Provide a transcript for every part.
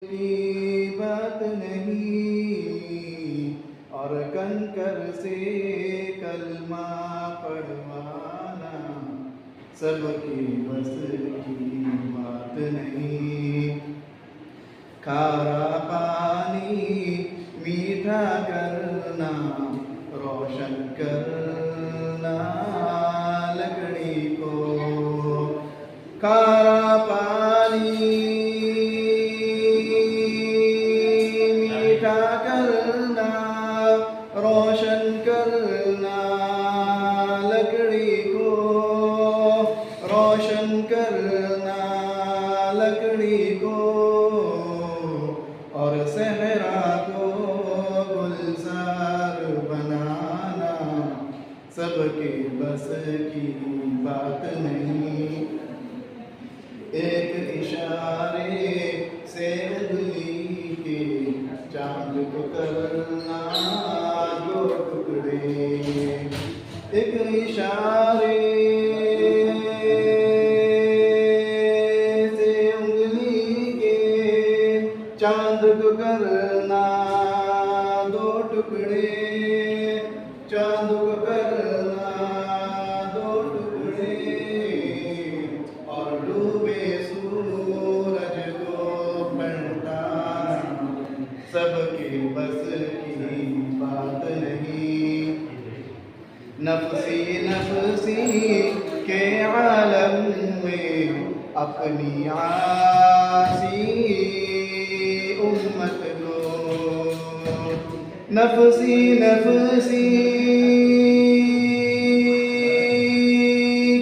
की बात नहीं और कंकर से कलमा पढ़वाना सबकी बस की बात नहीं। खारा पानी मीठा करना, रोशन करना लकड़ी को। खारा पानी मीठा करना, रोशन करना लकड़ी को। रोशन करना लकड़ी को और सहरा को गुलजार बनाना सबके बस की बात नहीं। एक इशारे से उंगली के चांद को करना दो टुकड़े। एक इशारे से उंगली के चांद को करना दो टुकड़े। चांद को करना दो टुकड़े और डूबे सूरज को पलटाना सबके बस की बात नहीं। नफसी नफसी के आलम में अपनी आसी उम्मत को। नफसी नफसी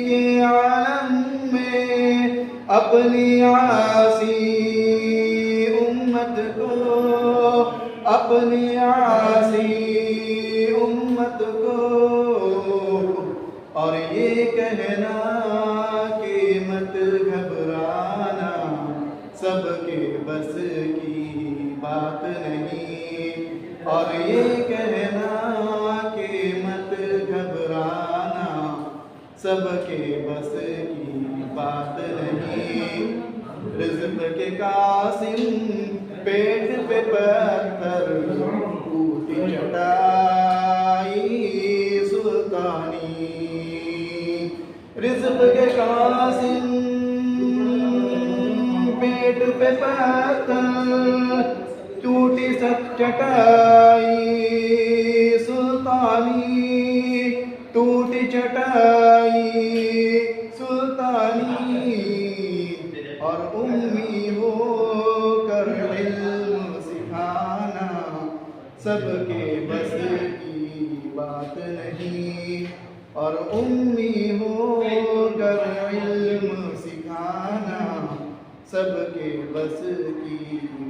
के आलम में अपनी आसी उम्मत को। अपनी आसी उम्मत को और ये कहना कि मत घबराना सबके बस की बात नहीं। और ये कहना कि मत घबराना सबके बस की बात नहीं। रिज़्क़ के कासिम पेट पे पत्थर टूटी चटाई सुल्तानी। रिज़्क़ के कासिम पेट पे पत्थर टूटी चटाई सुल्तानी। टूटी चटाई सुल्तानी और उम्मी हो कर इल्म सिखाना सबके बस की बात नहीं। और उम्मी हो कर इल्म सिखाना सबके बस की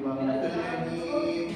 बात नहीं।